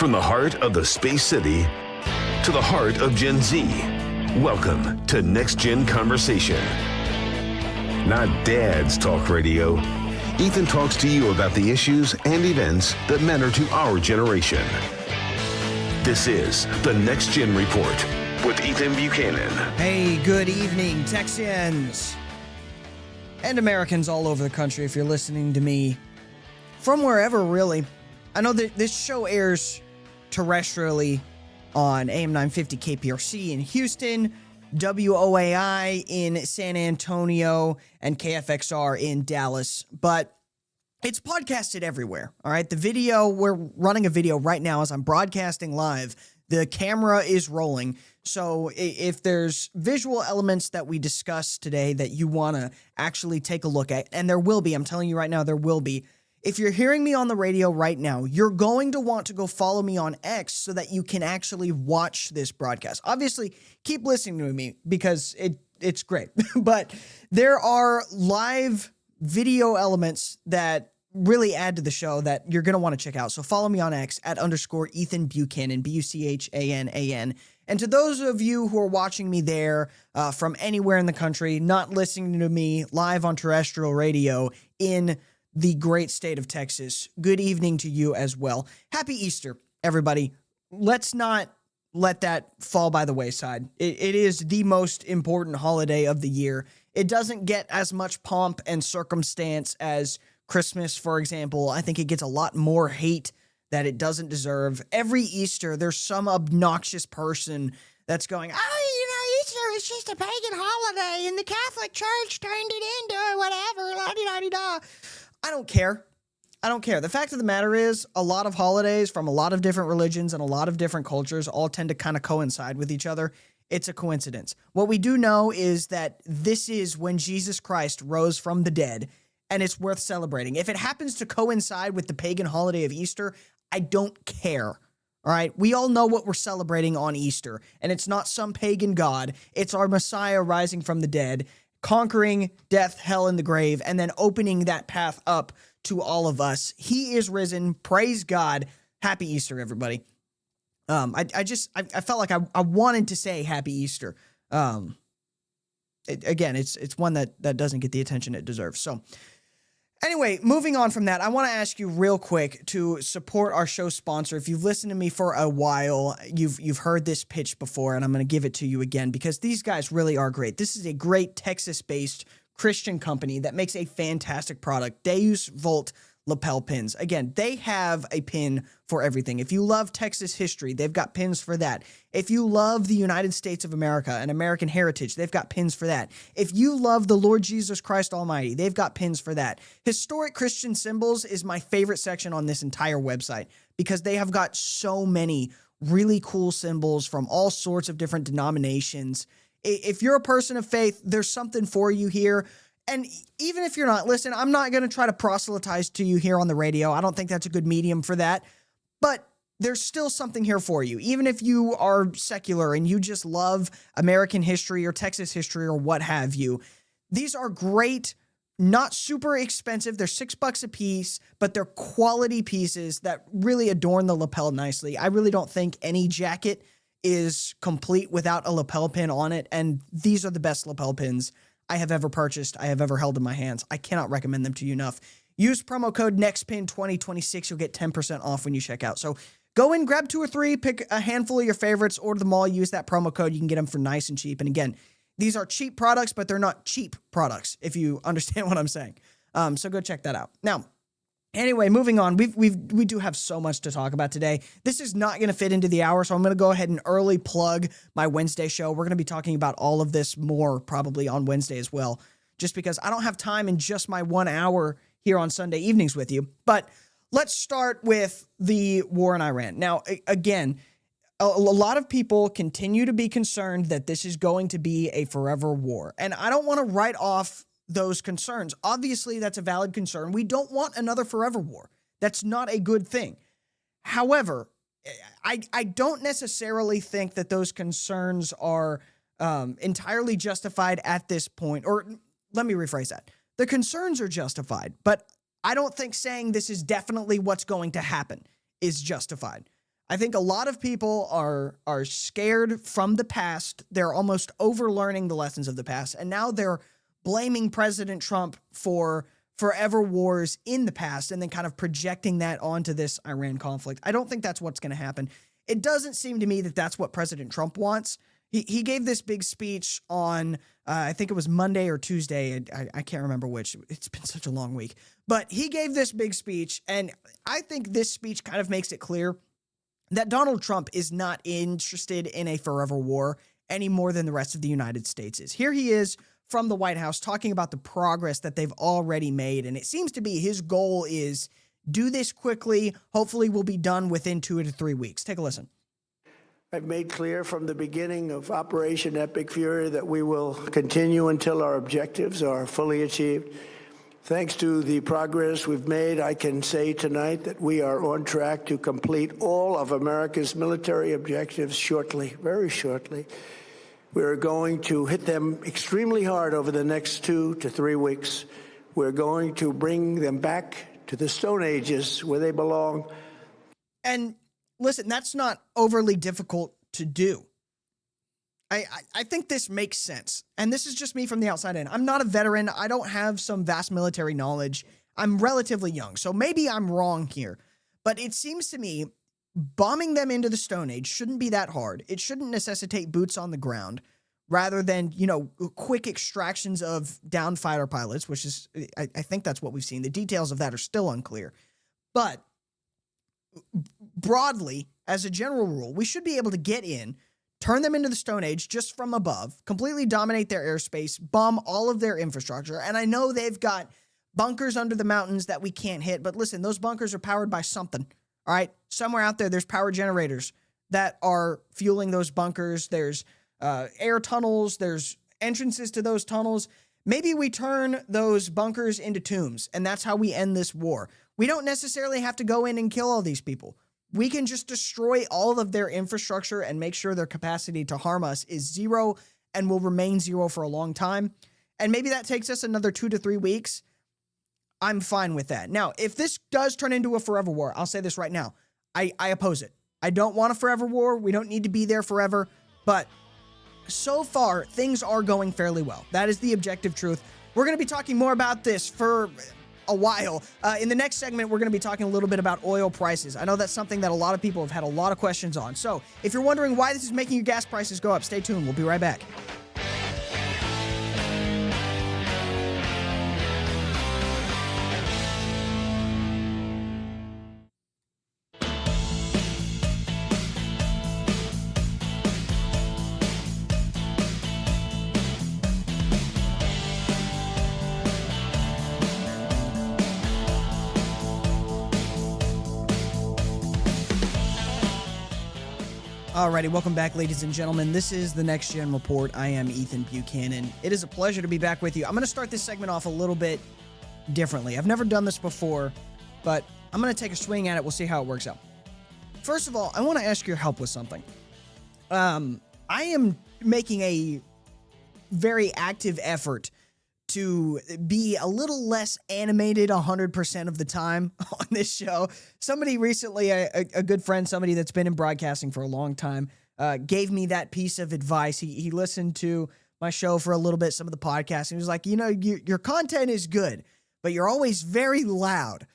From the heart of the space city to the heart of Gen Z, welcome to Next Gen Conversation. Not Dad's talk radio. Ethan talks to you about the issues and events that matter to our generation. This is the Next Gen Report with Ethan Buchanan. Hey, good evening, Texans and Americans all over the country if you're listening to me from wherever, really. I know that this show airs terrestrially on AM 950 KPRC in Houston, WOAI in San Antonio, and KFXR in Dallas, but it's podcasted everywhere, all right? The video, we're running a video right now as I'm broadcasting live. The camera is rolling, so if there's visual elements that we discuss today that you want to actually take a look at, and there will be, I'm telling you right now, there will be. If you're hearing me on the radio right now, you're going to want to go follow me on X so that you can actually watch this broadcast. Obviously, keep listening to me because it's great. But there are live video elements that really add to the show that you're going to want to check out. So follow me on X at _Ethan Buchanan, Buchanan. And to those of you who are watching me there from anywhere in the country, not listening to me live on terrestrial radio in the great state of Texas, good evening to you as well. Happy Easter, everybody. Let's not let that fall by the wayside. It is the most important holiday of the year. It doesn't get as much pomp and circumstance as Christmas, for example. I think it gets a lot more hate that it doesn't deserve. Every Easter, there's some obnoxious person that's going, Easter is just a pagan holiday and the Catholic Church turned it into whatever, la-di-da-di-da. I don't care. The fact of the matter is a lot of holidays from a lot of different religions and a lot of different cultures all tend to kind of coincide with each other. It's a coincidence. What we do know is that this is when Jesus Christ rose from the dead, and it's worth celebrating. If it happens to coincide with the pagan holiday of Easter, I don't care. All right? We all know what we're celebrating on Easter, and it's not some pagan god. It's our Messiah rising from the dead, conquering death, hell, and the grave, and then opening that path up to all of us. He is risen. Praise God. Happy Easter, everybody. I felt like I wanted to say Happy Easter. It's one that doesn't get the attention it deserves. So anyway, moving on from that, I want to ask you real quick to support our show sponsor. If you've listened to me for a while, you've heard this pitch before, and I'm going to give it to you again because these guys really are great. This is a great Texas-based Christian company that makes a fantastic product, Deus Volt lapel pins. Again, they have a pin for everything. If you love Texas history, they've got pins for that. If you love the United States of America and American heritage, they've got pins for that. If you love the Lord Jesus Christ Almighty, they've got pins for that. Historic Christian symbols is my favorite section on this entire website because they have got so many really cool symbols from all sorts of different denominations. If you're a person of faith, there's something for you here. And even if you're not, listen, I'm not going to try to proselytize to you here on the radio. I don't think that's a good medium for that. But there's still something here for you. Even if you are secular and you just love American history or Texas history or what have you, these are great, not super expensive. They're $6 a piece, but they're quality pieces that really adorn the lapel nicely. I really don't think any jacket is complete without a lapel pin on it. And these are the best lapel pins I have ever purchased, I have ever held in my hands. I cannot recommend them to you enough. Use promo code NEXTPIN2026. You'll get 10% off when you check out. So go in, grab 2 or 3, pick a handful of your favorites, order them all, use that promo code. You can get them for nice and cheap. And again, these are cheap products, but they're not cheap products, if you understand what I'm saying. So go check that out. Now, anyway, moving on. We do have so much to talk about today. This is not going to fit into the hour, so I'm going to go ahead and early plug my Wednesday show. We're going to be talking about all of this more probably on Wednesday as well, just because I don't have time in just my 1 hour here on Sunday evenings with you. But let's start with the war in Iran. Now, again, a lot of people continue to be concerned that this is going to be a forever war, and I don't want to write off those concerns. Obviously, that's a valid concern. We don't want another forever war. That's not a good thing. However, I don't necessarily think that those concerns are entirely justified at this point. Or let me rephrase that. The concerns are justified, but I don't think saying this is definitely what's going to happen is justified. I think a lot of people are scared from the past. They're almost overlearning the lessons of the past, and now they're blaming President Trump for forever wars in the past and then kind of projecting that onto this Iran conflict. I don't think that's what's going to happen. It doesn't seem to me that that's what President Trump wants. He gave this big speech on, I think it was Monday or Tuesday. I can't remember which. It's been such a long week. But he gave this big speech, and I think this speech kind of makes it clear that Donald Trump is not interested in a forever war any more than the rest of the United States is. Here he is from the White House talking about the progress that they've already made, and it seems to be his goal is do this quickly. Hopefully we'll be done within 2 to 3 weeks. Take a listen. I've made clear from the beginning of Operation Epic Fury that we will continue until our objectives are fully achieved. Thanks to the progress we've made, I can say tonight that we are on track to complete all of America's military objectives shortly, very shortly. We're going to hit them extremely hard over the next 2 to 3 weeks. We're going to bring them back to the Stone Ages where they belong. And listen, that's not overly difficult to do. I think this makes sense. And this is just me from the outside in. I'm not a veteran. I don't have some vast military knowledge. I'm relatively young, so maybe I'm wrong here. But it seems to me bombing them into the Stone Age shouldn't be that hard. It shouldn't necessitate boots on the ground rather than, quick extractions of downed fighter pilots, which is, I think that's what we've seen. The details of that are still unclear. But broadly, as a general rule, we should be able to get in, turn them into the Stone Age just from above, completely dominate their airspace, bomb all of their infrastructure. And I know they've got bunkers under the mountains that we can't hit, but listen, those bunkers are powered by something, all right? Somewhere out there's power generators that are fueling those bunkers. There's air tunnels. There's entrances to those tunnels. Maybe we turn those bunkers into tombs, and that's how we end this war. We don't necessarily have to go in and kill all these people. We can just destroy all of their infrastructure and make sure their capacity to harm us is zero and will remain zero for a long time. And maybe that takes us another 2 to 3 weeks. I'm fine with that. Now, if this does turn into a forever war, I'll say this right now. I oppose it. I don't want a forever war. We don't need to be there forever. But so far, things are going fairly well. That is the objective truth. We're going to be talking more about this for a while. In the next segment, we're going to be talking a little bit about oil prices. I know that's something that a lot of people have had a lot of questions on. So if you're wondering why this is making your gas prices go up, stay tuned. We'll be right back. Alrighty, welcome back, ladies and gentlemen. This is the Next Gen Report. I am Ethan Buchanan. It is a pleasure to be back with you. I'm going to start this segment off a little bit differently. I've never done this before, but I'm going to take a swing at it. We'll see how it works out. First of all, I want to ask your help with something. I am making a very active effort to be a little less animated 100% of the time on this show. Somebody recently, a good friend, somebody that's been in broadcasting for a long time, gave me that piece of advice. He listened to my show for a little bit, some of the podcasts, and he was like, your content is good, but you're always very loud.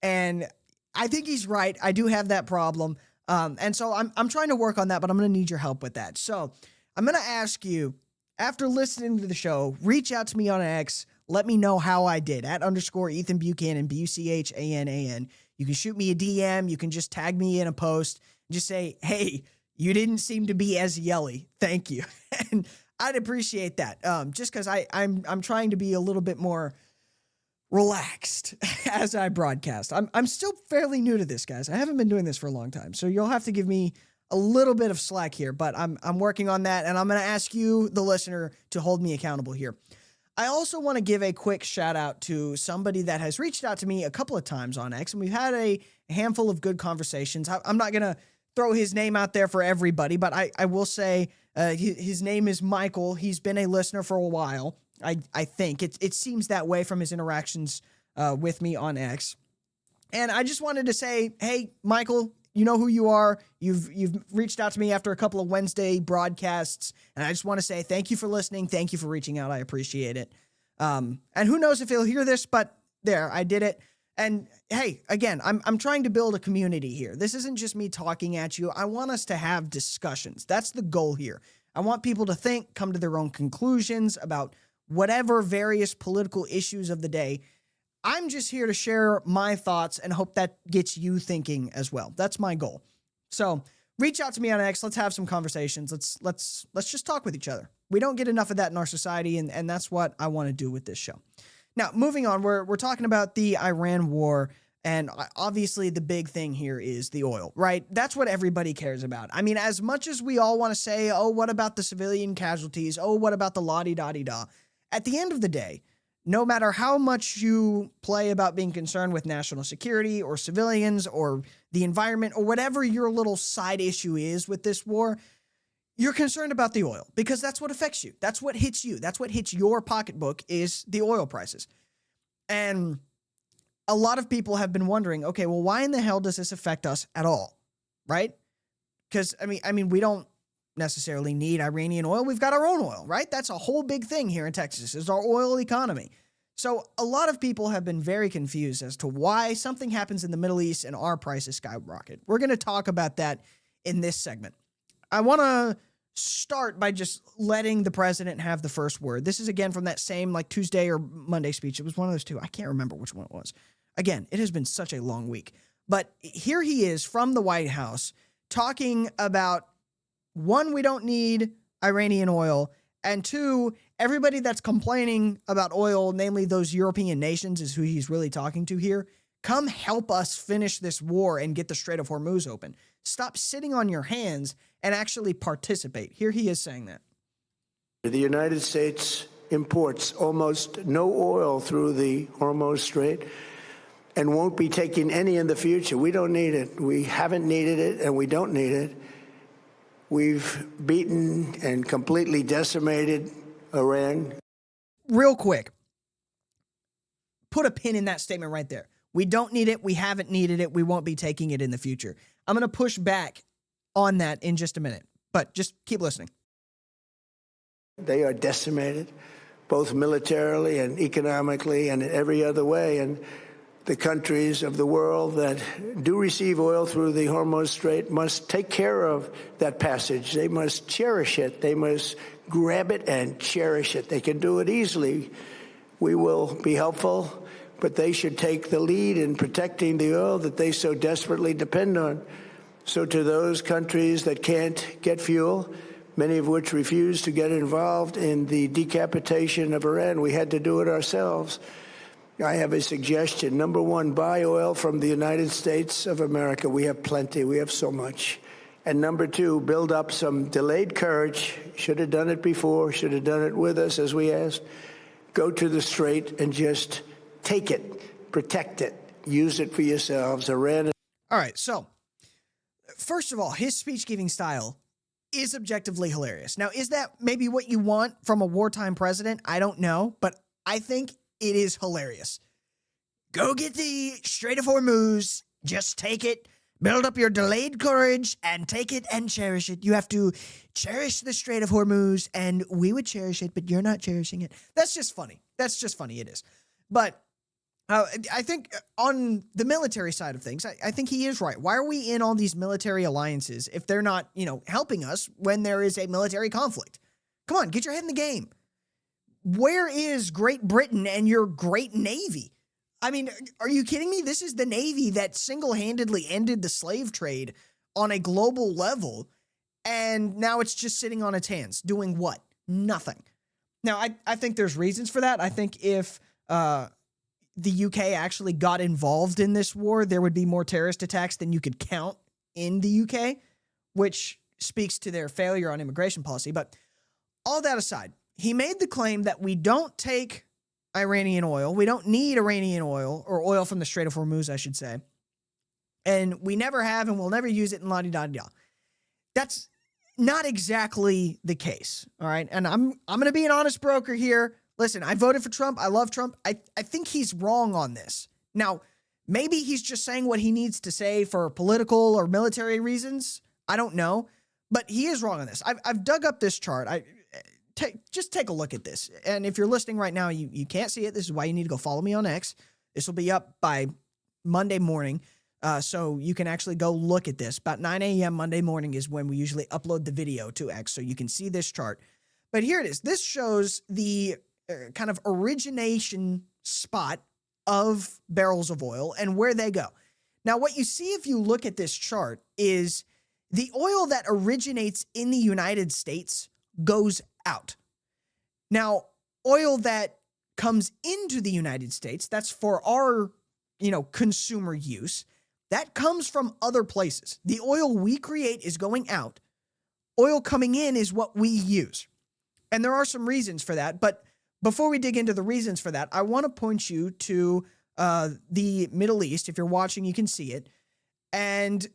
And I think he's right. I do have that problem. And so I'm trying to work on that, but I'm going to need your help with that. So I'm going to ask you, after listening to the show, reach out to me on X. Let me know how I did. @ Ethan Buchanan, Buchanan. You can shoot me a DM. You can just tag me in a post and just say, hey, you didn't seem to be as yelly. Thank you. And I'd appreciate that. Just because I'm trying to be a little bit more relaxed as I broadcast. I'm still fairly new to this, guys. I haven't been doing this for a long time. So you'll have to give me a little bit of slack here, but I'm working on that, and I'm going to ask you, the listener, to hold me accountable here. I also want to give a quick shout out to somebody that has reached out to me a couple of times on X, and we've had a handful of good conversations. I'm not going to throw his name out there for everybody, but I will say his name is Michael. He's been a listener for a while. I think it seems that way from his interactions with me on X. And I just wanted to say, hey, Michael, you know who you are. You've reached out to me after a couple of Wednesday broadcasts, and I just want to say thank you for listening. Thank you for reaching out. I appreciate it. And who knows if he'll hear this, but there, I did it. And hey, again, I'm trying to build a community here. This isn't just me talking at you. I want us to have discussions. That's the goal here. I want people to think, come to their own conclusions about whatever various political issues of the day. I'm just here to share my thoughts and hope that gets you thinking as well. That's my goal. So reach out to me on X. Let's have some conversations. Let's just talk with each other. We don't get enough of that in our society, and that's what I want to do with this show. Now, moving on, we're talking about the Iran war, and obviously the big thing here is the oil, right? That's what everybody cares about. I mean, as much as we all want to say, oh, what about the civilian casualties? Oh, what about the la-di-da-di-da? At the end of the day, no matter how much you play about being concerned with national security or civilians or the environment or whatever your little side issue is with this war, you're concerned about the oil because that's what affects you. That's what hits you. That's what hits your pocketbook is the oil prices. And a lot of people have been wondering, okay, well, why in the hell does this affect us at all? Right? Because, I mean, we don't necessarily need Iranian oil. We've got our own oil, right? That's a whole big thing here in Texas is our oil economy. So a lot of people have been very confused as to why something happens in the Middle East and our prices skyrocket. We're going to talk about that in this segment. I want to start by just letting the president have the first word. This is again from that same like Tuesday or Monday speech. It was one of those two. I can't remember which one it was. Again, it has been such a long week. But here he is from the White House talking about, one, we don't need Iranian oil, and two, everybody that's complaining about oil, namely those European nations, is who he's really talking to here. Come help us finish this war and get the Strait of Hormuz open. Stop sitting on your hands and actually participate. Here he is saying that. The United States imports almost no oil through the Hormuz Strait and won't be taking any in the future. We don't need it. We haven't needed it, and we don't need it. We've beaten and completely decimated Iran. Real quick, put a pin in that statement right there. We don't need it. We haven't needed it. We won't be taking it in the future. I'm going to push back on that in just a minute, but just keep listening. They are decimated, both militarily and economically and in every other way. And the countries of the world that do receive oil through the Hormuz Strait must take care of that passage. They must cherish it. They must grab it and cherish it. They can do it easily. We will be helpful, but they should take the lead in protecting the oil that they so desperately depend on. So to those countries that can't get fuel, many of which refuse to get involved in the decapitation of Iran, we had to do it ourselves. I have a suggestion. Number one, buy oil from the United States of America. We have plenty. We have so much. And number two, build up some delayed courage. Should have done it before. Should have done it with us, as we asked. Go to the Strait and just take it, protect it, use it for yourselves. Iran. All right. So, first of all, his speech-giving style is objectively hilarious. Now, is that maybe what you want from a wartime president? I don't know, but I think it is hilarious. Go get the Strait of Hormuz, just take it, build up your delayed courage, and take it and cherish it. You have to cherish the Strait of Hormuz, and we would cherish it, but you're not cherishing it. That's just funny. That's just funny. It is. But I think on the military side of things, I think he is right. Why are we in all these military alliances if they're not, helping us when there is a military conflict? Come on, get your head in the game. Where is Great Britain and your great Navy? I mean, are you kidding me? This is the Navy that single-handedly ended the slave trade on a global level, and now it's just sitting on its hands. Doing what? Nothing. Now, I think there's reasons for that. I think if the UK actually got involved in this war, there would be more terrorist attacks than you could count in the UK, which speaks to their failure on immigration policy. But all that aside, he made the claim that we don't take Iranian oil. We don't need Iranian oil, or oil from the Strait of Hormuz, I should say. And we never have, and we'll never use it in la-di-da-di-da. That's not exactly the case, all right? And I'm going to be an honest broker here. Listen, I voted for Trump. I love Trump. I think he's wrong on this. Now, Maybe he's just saying what he needs to say for political or military reasons. I don't know. But he is wrong on this. I've dug up this chart. Just take a look at this. And if you're listening right now, you can't see it. This is why you need to go follow me on X. This will be up by Monday morning. So you can actually go look at this. About 9 a.m. Monday morning is when we usually upload the video to X. So you can see this chart. But here it is. This shows the kind of origination spot of barrels of oil and where they go. Now, what you see if you look at this chart is the oil that originates in the United States goes out. Now, oil that comes into the United States, that's for our, consumer use, that comes from other places. The oil we create is going out. Oil coming in is what we use. And there are some reasons for that. But before we dig into the reasons for that, I want to point you to the Middle East. If you're watching, you can see it. And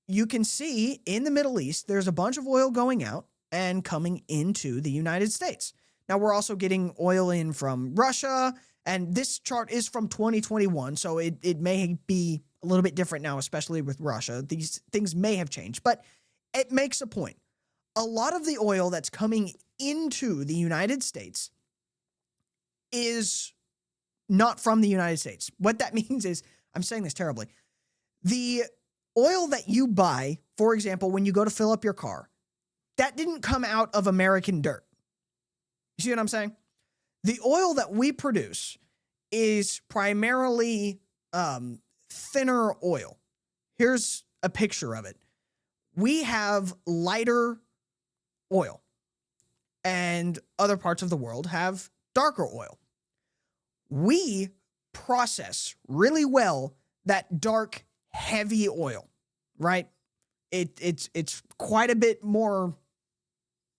you can see in the Middle East, there's a bunch of oil going out and coming into the United States. Now, we're also getting oil in from Russia, and this chart is from 2021, so it may be a little bit different now, especially with Russia. These things may have changed, but it makes a point. A lot of the oil that's coming into the United States is not from the United States. What that means is, I'm saying this terribly, the oil that you buy, for example, when you go to fill up your car, that didn't come out of American dirt. You see what I'm saying? The oil that we produce is primarily thinner oil. Here's a picture of it. We have lighter oil, and other parts of the world have darker oil. We process really well that dark, heavy oil, right? It's quite a bit more.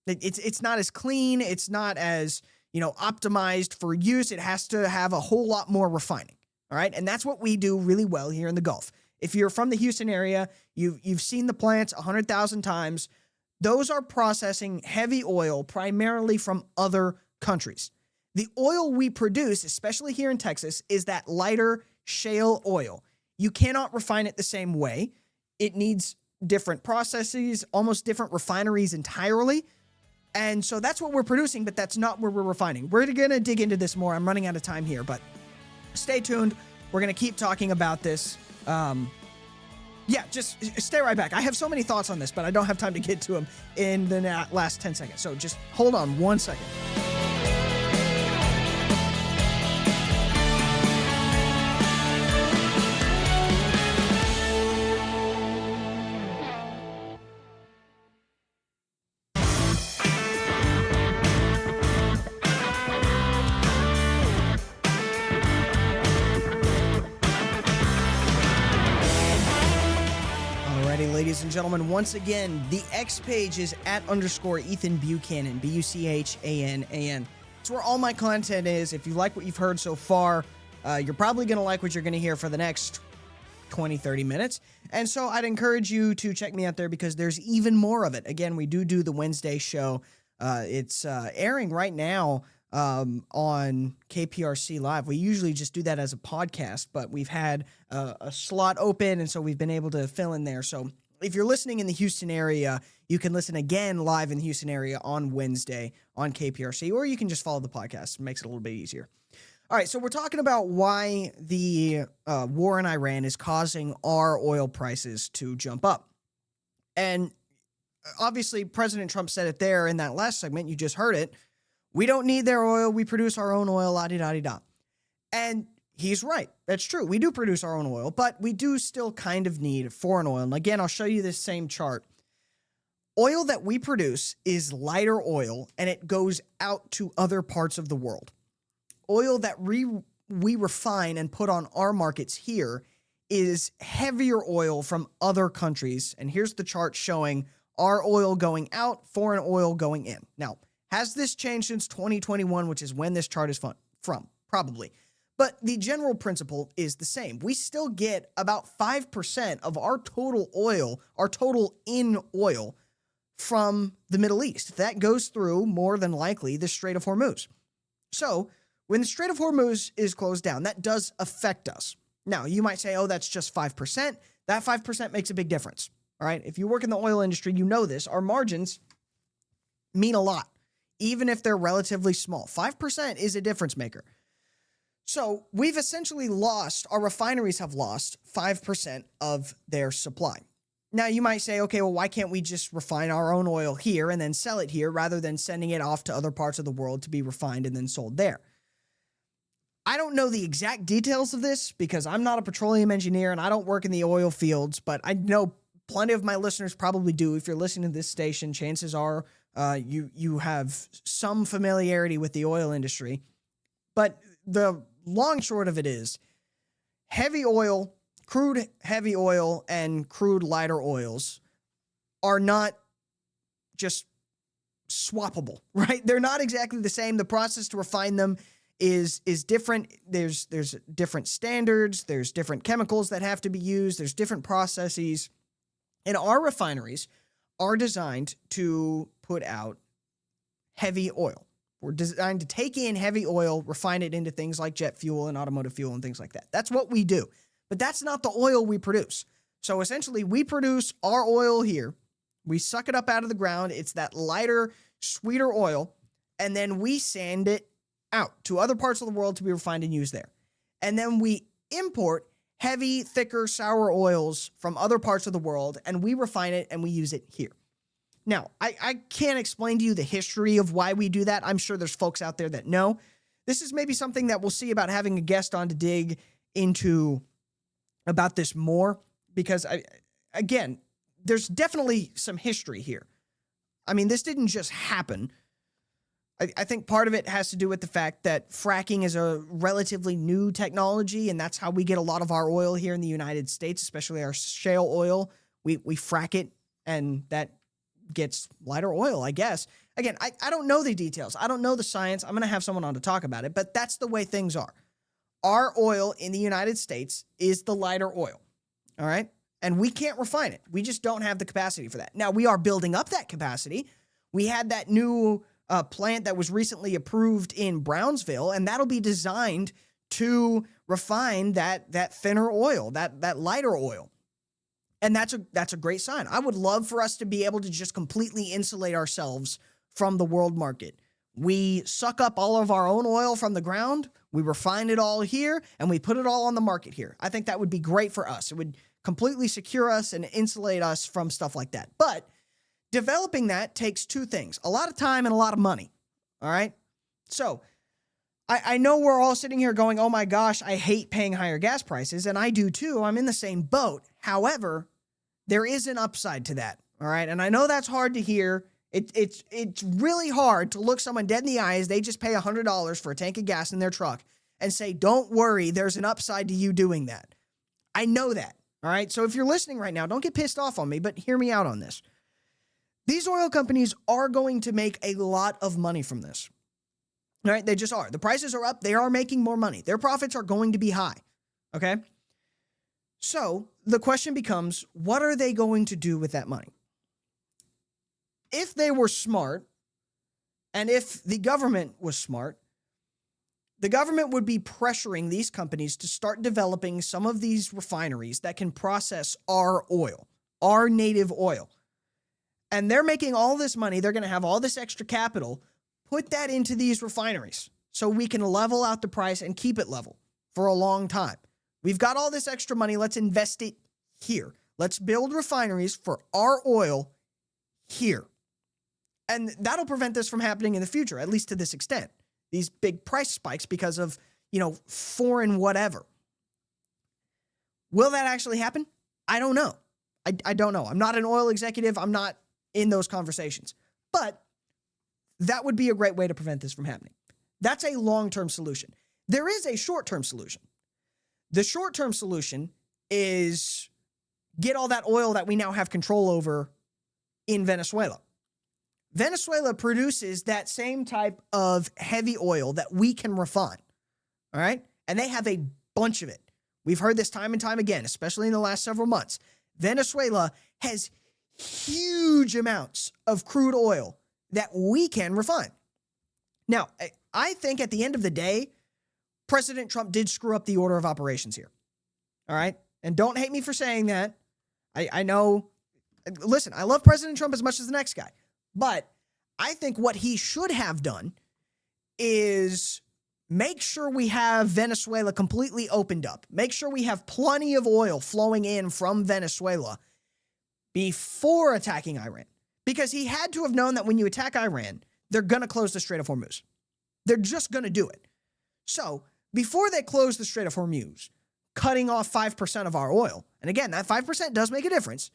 It's not as clean. It's not as, optimized for use. It has to have a whole lot more refining. All right. And that's what we do really well here in the Gulf. If you're from the Houston area, you've seen the plants 100,000 times. Those are processing heavy oil primarily from other countries. The oil we produce, especially here in Texas, is that lighter shale oil. You cannot refine it the same way. It needs different processes, almost different refineries entirely. And so that's what we're producing, but that's not where we're refining. We're going to dig into this more. I'm running out of time here, but stay tuned. We're going to keep talking about this. Just stay right back. I have so many thoughts on this, but I don't have time to get to them in the last 10 seconds. So just hold on 1 second. Ladies and gentlemen, once again, the X page is @_Ethan Buchanan, Buchanan. It's where all my content is. If you like what you've heard so far, you're probably going to like what you're going to hear for the next 20, 30 minutes. And so I'd encourage you to check me out there because there's even more of it. Again, we do the Wednesday show. It's airing right now on KPRC Live. We usually just do that as a podcast, but we've had a slot open, and so we've been able to fill in there. So if you're listening in the Houston area, you can listen again live in the Houston area on Wednesday on KPRC, or you can just follow the podcast. It makes it a little bit easier. All right, so we're talking about why the war in Iran is causing our oil prices to jump up. And obviously, President Trump said it there in that last segment. You just heard it. We don't need their oil. We produce our own oil, la-di-da-di-da. And he's right. That's true. We do produce our own oil, but we do still kind of need foreign oil. And again, I'll show you this same chart. Oil that we produce is lighter oil, and it goes out to other parts of the world. Oil that we refine and put on our markets here is heavier oil from other countries. And here's the chart showing our oil going out, foreign oil going in. Now, has this changed since 2021, which is when this chart is from? Probably. But the general principle is the same. We still get about 5% of our total oil, our total in oil, from the Middle East. That goes through, more than likely, the Strait of Hormuz. So, when the Strait of Hormuz is closed down, that does affect us. Now, you might say, oh, that's just 5%. That 5% makes a big difference. All right. If you work in the oil industry, you know this. Our margins mean a lot, even if they're relatively small. 5% is a difference maker. So we've essentially our refineries have lost 5% of their supply. Now, you might say, okay, well, why can't we just refine our own oil here and then sell it here rather than sending it off to other parts of the world to be refined and then sold there? I don't know the exact details of this because I'm not a petroleum engineer and I don't work in the oil fields, but I know plenty of my listeners probably do. If you're listening to this station, chances are you have some familiarity with the oil industry. But the long short of it is heavy oil, crude heavy oil, and crude lighter oils are not just swappable, right? They're not exactly the same. The process to refine them is different. There's different standards. There's different chemicals that have to be used. There's different processes. And our refineries are designed to put out heavy oil. We're designed to take in heavy oil, refine it into things like jet fuel and automotive fuel and things like that. That's what we do. But that's not the oil we produce. So essentially, we produce our oil here. We suck it up out of the ground. It's that lighter, sweeter oil. And then we sand it out to other parts of the world to be refined and used there. And then we import heavy, thicker, sour oils from other parts of the world, and we refine it and we use it here. Now, I can't explain to you the history of why we do that. I'm sure there's folks out there that know. This is maybe something that we'll see about having a guest on to dig into about this more, because, again, there's definitely some history here. I mean, this didn't just happen. I think part of it has to do with the fact that fracking is a relatively new technology, and that's how we get a lot of our oil here in the United States, especially our shale oil. We frack it, and that gets lighter oil, I guess. Again, I don't know the details. I don't know the science. I'm going to have someone on to talk about it, but that's the way things are. Our oil in the United States is the lighter oil, all right? And we can't refine it. We just don't have the capacity for that. Now, we are building up that capacity. We had that new plant that was recently approved in Brownsville, and that'll be designed to refine that thinner oil, that lighter oil. And that's a great sign. I would love for us to be able to just completely insulate ourselves from the world market. We suck up all of our own oil from the ground, we refine it all here, and we put it all on the market here. I think that would be great for us. It would completely secure us and insulate us from stuff like that. But developing that takes two things: a lot of time and a lot of money. All right? So I know we're all sitting here going, oh my gosh, I hate paying higher gas prices, and I do too. I'm in the same boat. However, there is an upside to that. All right? And I know that's hard to hear. It's really hard to look someone dead in the eyes. They just pay $100 for a tank of gas in their truck and say, don't worry, there's an upside to you doing that. I know that. All right? So if you're listening right now, don't get pissed off on me, but hear me out on this. These oil companies are going to make a lot of money from this. All right? They just are. The prices are up. They are making more money. Their profits are going to be high. Okay? So the question becomes, what are they going to do with that money? If they were smart, and if the government was smart, the government would be pressuring these companies to start developing some of these refineries that can process our oil, our native oil. And they're making all this money. They're going to have all this extra capital. Put that into these refineries so we can level out the price and keep it level for a long time. We've got all this extra money. Let's invest it here. Let's build refineries for our oil here. And that'll prevent this from happening in the future, at least to this extent. These big price spikes because of, foreign whatever. Will that actually happen? I don't know. I don't know. I'm not an oil executive. I'm not in those conversations. But that would be a great way to prevent this from happening. That's a long-term solution. There is a short-term solution. The short-term solution is get all that oil that we now have control over in Venezuela. Venezuela produces that same type of heavy oil that we can refine, all right? And they have a bunch of it. We've heard this time and time again, especially in the last several months. Venezuela has huge amounts of crude oil that we can refine. Now, I think at the end of the day, President Trump did screw up the order of operations here. All right. And don't hate me for saying that. I know, listen, I love President Trump as much as the next guy, but I think what he should have done is make sure we have Venezuela completely opened up. Make sure we have plenty of oil flowing in from Venezuela before attacking Iran. Because he had to have known that when you attack Iran, they're going to close the Strait of Hormuz. They're just going to do it. So before they close the Strait of Hormuz, cutting off 5% of our oil, and again, that 5% does make a difference.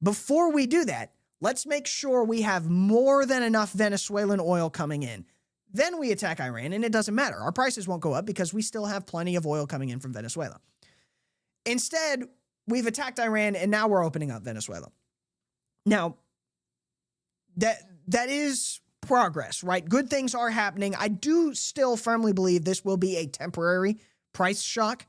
Before we do that, let's make sure we have more than enough Venezuelan oil coming in. Then we attack Iran, and it doesn't matter. Our prices won't go up because we still have plenty of oil coming in from Venezuela. Instead, we've attacked Iran, and now we're opening up Venezuela. Now, that is progress, right? Good things are happening. I do still firmly believe this will be a temporary price shock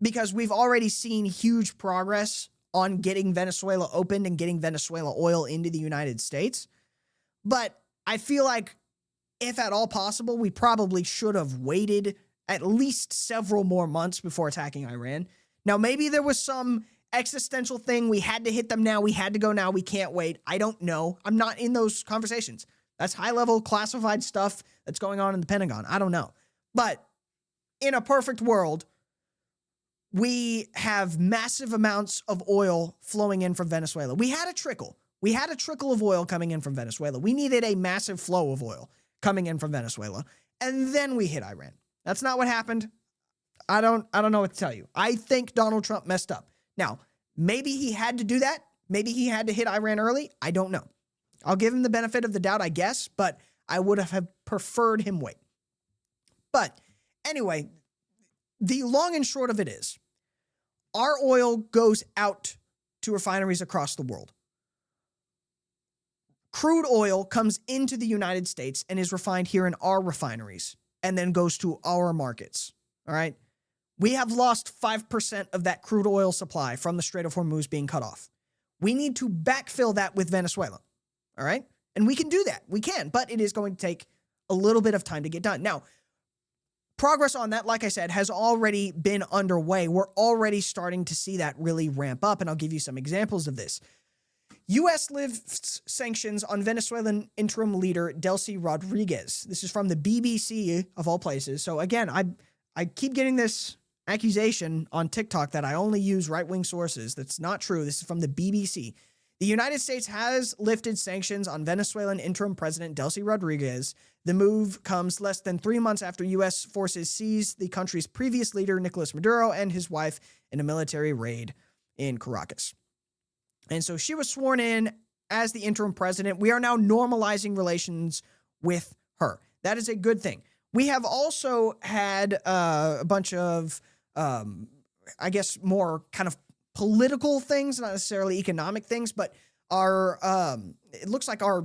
because we've already seen huge progress on getting Venezuela opened and getting Venezuela oil into the United States. But I feel like if at all possible, we probably should have waited at least several more months before attacking Iran. Now, maybe there was some existential thing. We had to hit them now. We had to go now. We can't wait. I don't know. I'm not in those conversations. That's high-level classified stuff that's going on in the Pentagon. I don't know. But in a perfect world, we have massive amounts of oil flowing in from Venezuela. We had a trickle. We had a trickle of oil coming in from Venezuela. We needed a massive flow of oil coming in from Venezuela. And then we hit Iran. That's not what happened. I don't know what to tell you. I think Donald Trump messed up. Now, maybe he had to do that. Maybe he had to hit Iran early. I don't know. I'll give him the benefit of the doubt, I guess, but I would have preferred him wait. But anyway, the long and short of it is, our oil goes out to refineries across the world. Crude oil comes into the United States and is refined here in our refineries and then goes to our markets. All right? We have lost 5% of that crude oil supply from the Strait of Hormuz being cut off. We need to backfill that with Venezuela. All right? And we can do that. We can, but it is going to take a little bit of time to get done. Now, progress on that, like I said, has already been underway. We're already starting to see that really ramp up, and I'll give you some examples of this. U.S. lifts sanctions on Venezuelan interim leader Delcy Rodriguez. This is from the BBC, of all places. So again, I keep getting this accusation on TikTok that I only use right-wing sources. That's not true. This is from the BBC. The United States has lifted sanctions on Venezuelan interim president Delcy Rodriguez. The move comes less than 3 months after U.S. forces seized the country's previous leader, Nicolas Maduro, and his wife in a military raid in Caracas. And so she was sworn in as the interim president. We are now normalizing relations with her. That is a good thing. We have also had a bunch of, I guess, more kind of political things, not necessarily economic things, but it looks like our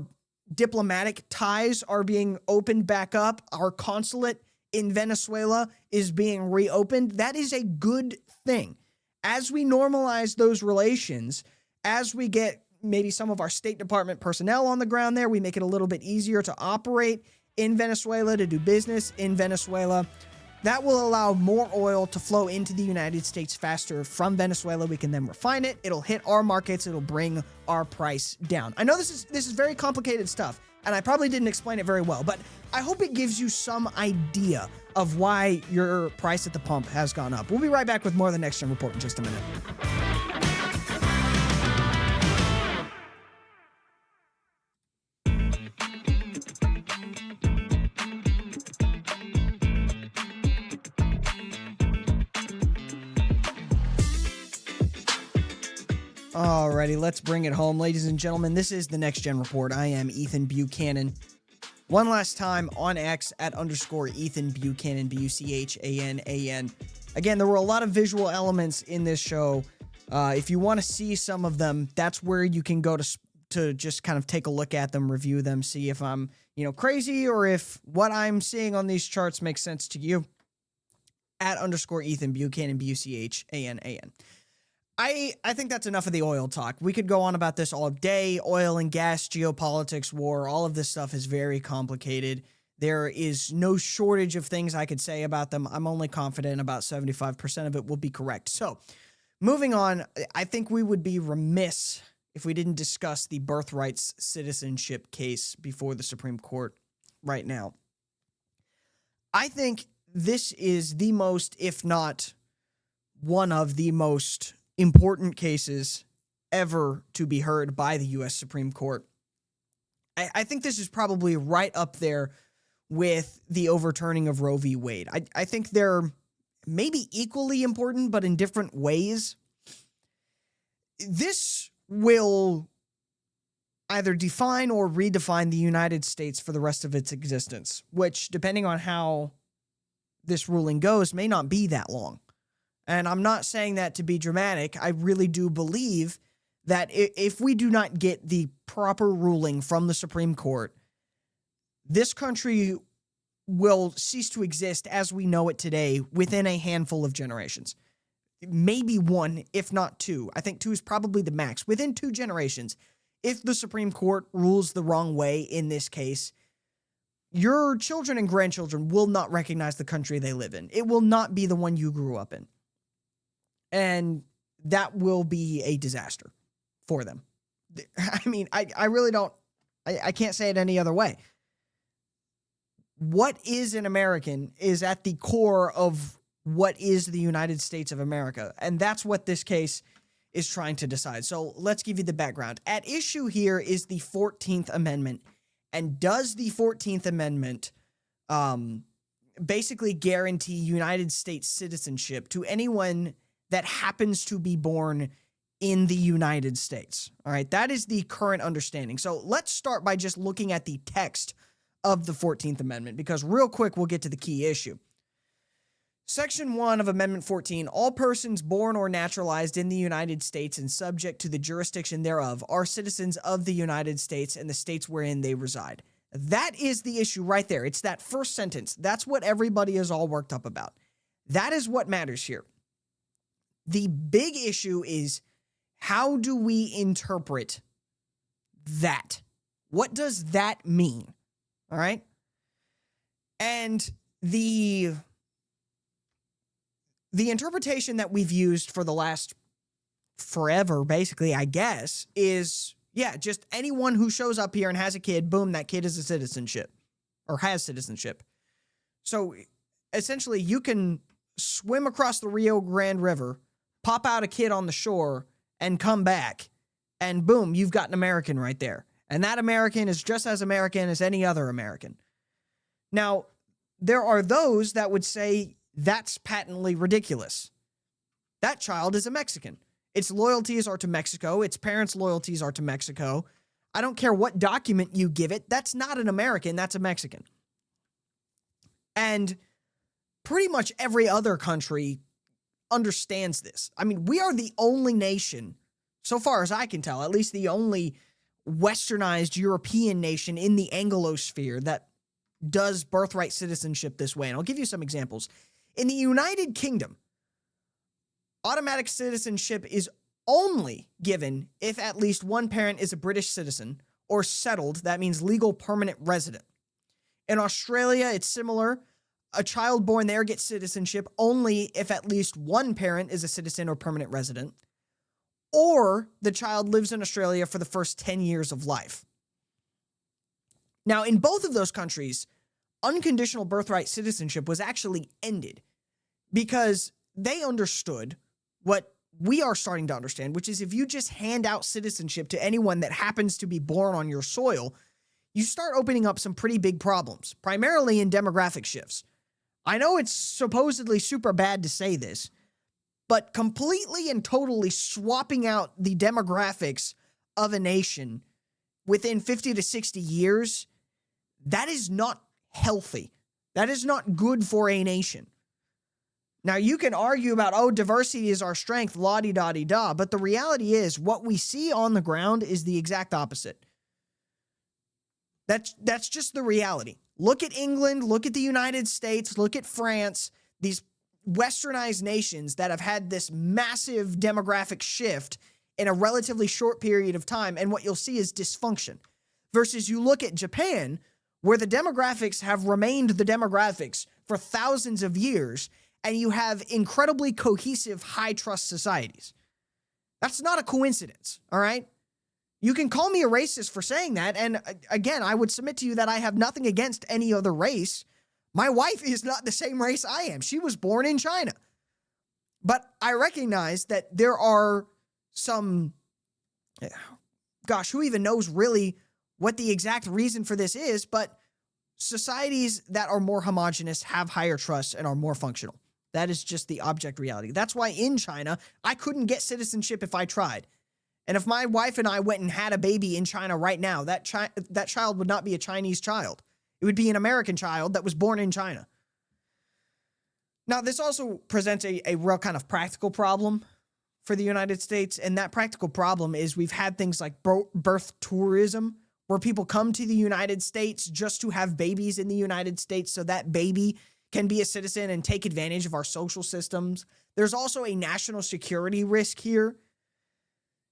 diplomatic ties are being opened back up. Our consulate in Venezuela is being reopened. That is a good thing. As we normalize those relations, as we get maybe some of our State Department personnel on the ground there, we make it a little bit easier to operate in Venezuela, to do business in Venezuela. That will allow more oil to flow into the United States faster from Venezuela. We can then refine it. It'll hit our markets. It'll bring our price down. I know this is very complicated stuff, and I probably didn't explain it very well, but I hope it gives you some idea of why your price at the pump has gone up. We'll be right back with more of the Next Gen Report in just a minute. Alrighty, let's bring it home. Ladies and gentlemen, this is the Next Gen Report. I am Ethan Buchanan. One last time on X at _Ethan Buchanan, Buchanan. Again, there were a lot of visual elements in this show. If you want to see some of them, that's where you can go to just kind of take a look at them, review them, see if I'm, crazy or if what I'm seeing on these charts makes sense to you. At _Ethan Buchanan, Buchanan. I think that's enough of the oil talk. We could go on about this all day. Oil and gas, geopolitics, war, all of this stuff is very complicated. There is no shortage of things I could say about them. I'm only confident about 75% of it will be correct. So Moving on, I think we would be remiss if we didn't discuss the birthrights citizenship case before the Supreme Court right now. I think this is the most, if not one of the most important cases ever to be heard by the U.S. Supreme Court. I think this is probably right up there with the overturning of Roe v. Wade. I think they're maybe equally important, but in different ways. This will either define or redefine the United States for the rest of its existence, which, depending on how this ruling goes, may not be that long. And I'm not saying that to be dramatic. I really do believe that if we do not get the proper ruling from the Supreme Court, this country will cease to exist as we know it today within a handful of generations. Maybe one, if not two. I think two is probably the max. Within 2 generations, if the Supreme Court rules the wrong way in this case, your children and grandchildren will not recognize the country they live in. It will not be the one you grew up in. And that will be a disaster for them. I mean, I really don't, I can't say it any other way. What is an American is at the core of what is the United States of America. And that's what this case is trying to decide. So let's give you the background. At issue here is the 14th Amendment. And does the 14th Amendment basically guarantee United States citizenship to anyone that happens to be born in the United States? All right, that is the current understanding. So let's start by just looking at the text of the 14th Amendment, because real quick, we'll get to the key issue. Section 1 of Amendment 14, all persons born or naturalized in the United States and subject to the jurisdiction thereof are citizens of the United States and the states wherein they reside. That is the issue right there. It's that first sentence. That's what everybody is all worked up about. That is what matters here. The big issue is, how do we interpret that? What does that mean? All right? And the interpretation that we've used for the last forever, basically, I guess, is, just anyone who shows up here and has a kid, boom, that kid is a citizenship or has citizenship. So essentially, you can swim across the Rio Grande River, pop out a kid on the shore, and come back, and boom, you've got an American right there. And that American is just as American as any other American. Now, there are those that would say that's patently ridiculous. That child is a Mexican. Its loyalties are to Mexico. Its parents' loyalties are to Mexico. I don't care what document you give it. That's not an American. That's a Mexican. And pretty much every other country understands this. I mean, we are the only nation, so far as I can tell, at least the only westernized European nation in the Anglosphere that does birthright citizenship this way. And I'll give you some examples. In the United Kingdom, automatic citizenship is only given if at least one parent is a British citizen or settled. That means legal permanent resident. In Australia, it's similar. A child born there gets citizenship only if at least one parent is a citizen or permanent resident, or the child lives in Australia for the first 10 years of life. Now, in both of those countries, unconditional birthright citizenship was actually ended because they understood what we are starting to understand, which is if you just hand out citizenship to anyone that happens to be born on your soil, you start opening up some pretty big problems, primarily in demographic shifts. I know it's supposedly super bad to say this, but completely and totally swapping out the demographics of a nation within 50 to 60 years, that is not healthy. That is not good for a nation. Now, you can argue about, diversity is our strength, la-di-da-di-da, but the reality is what we see on the ground is the exact opposite. That's just the reality. Look at England, look at the United States, look at France, these westernized nations that have had this massive demographic shift in a relatively short period of time, and what you'll see is dysfunction. Versus you look at Japan, where the demographics have remained the demographics for thousands of years, and you have incredibly cohesive, high trust societies. That's not a coincidence, all right? You can call me a racist for saying that, and again, I would submit to you that I have nothing against any other race. My wife is not the same race I am. She was born in China. But I recognize that there are some, gosh, who even knows really what the exact reason for this is, but societies that are more homogenous have higher trust and are more functional. That is just the object reality. That's why in China, I couldn't get citizenship if I tried. And if my wife and I went and had a baby in China right now, that child would not be a Chinese child. It would be an American child that was born in China. Now, this also presents a real kind of practical problem for the United States, and that practical problem is we've had things like birth tourism, where people come to the United States just to have babies in the United States so that baby can be a citizen and take advantage of our social systems. There's also a national security risk here.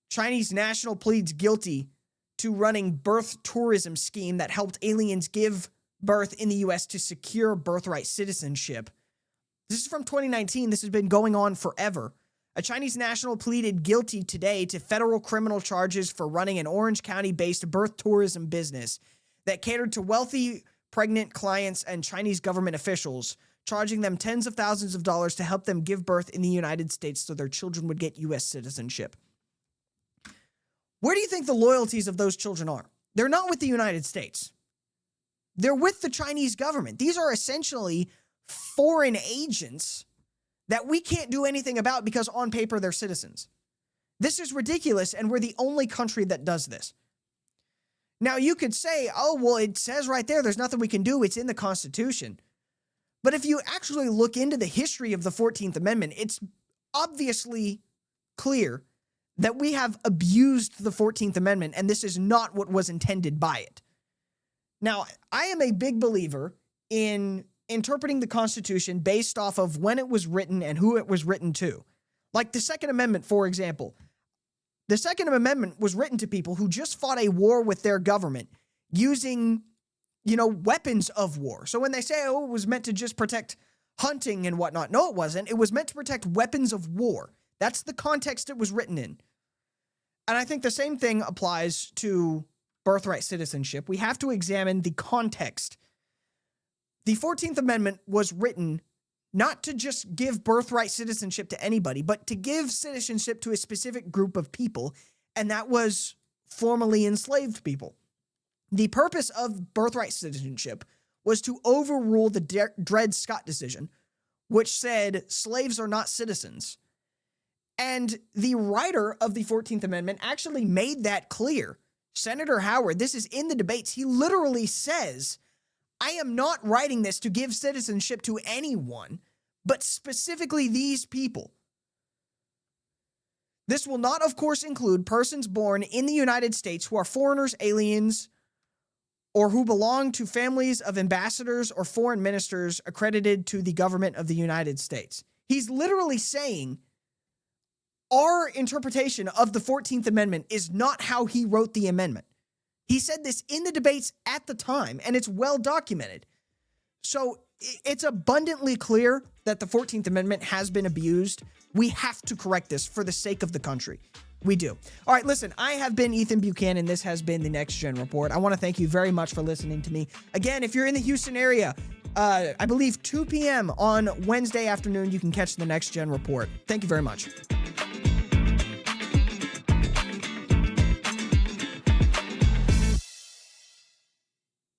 Chinese national pleads guilty to running birth tourism scheme that helped aliens give birth in the U.S. to secure birthright citizenship. This is from 2019. This has been going on forever. A Chinese national pleaded guilty today to federal criminal charges for running an Orange County-based birth tourism business that catered to wealthy, pregnant clients and Chinese government officials, charging them tens of thousands of dollars to help them give birth in the United States so their children would get U.S. citizenship. Where do you think the loyalties of those children are? They're not with the United States. They're with the Chinese government. These are essentially foreign agents that we can't do anything about because on paper they're citizens. This is ridiculous, and we're the only country that does this. Now, you could say, oh, well, it says right there's nothing we can do. It's in the Constitution. But if you actually look into the history of the 14th Amendment, it's obviously clear that we have abused the 14th Amendment, and this is not what was intended by it. Now, I am a big believer in interpreting the Constitution based off of when it was written and who it was written to. Like the Second Amendment, for example. The Second Amendment was written to people who just fought a war with their government using, weapons of war. So when they say, oh, it was meant to just protect hunting and whatnot, no, it wasn't. It was meant to protect weapons of war. That's the context it was written in. And I think the same thing applies to birthright citizenship. We have to examine the context. The 14th Amendment was written not to just give birthright citizenship to anybody, but to give citizenship to a specific group of people, and that was formerly enslaved people. The purpose of birthright citizenship was to overrule the Dred Scott decision, which said slaves are not citizens. And the writer of the 14th Amendment actually made that clear. Senator Howard, this is in the debates, he literally says, I am not writing this to give citizenship to anyone, but specifically these people. This will not, of course, include persons born in the United States who are foreigners, aliens, or who belong to families of ambassadors or foreign ministers accredited to the government of the United States. He's literally saying our interpretation of the 14th Amendment is not how he wrote the amendment. He said this in the debates at the time, and it's well documented. So it's abundantly clear that the 14th Amendment has been abused. We have to correct this for the sake of the country. We do. All right, listen, I have been Ethan Buchanan. This has been the Next Gen Report. I want to thank you very much for listening to me. Again, if you're in the Houston area, I believe 2 p.m. on Wednesday afternoon, you can catch the Next Gen Report. Thank you very much.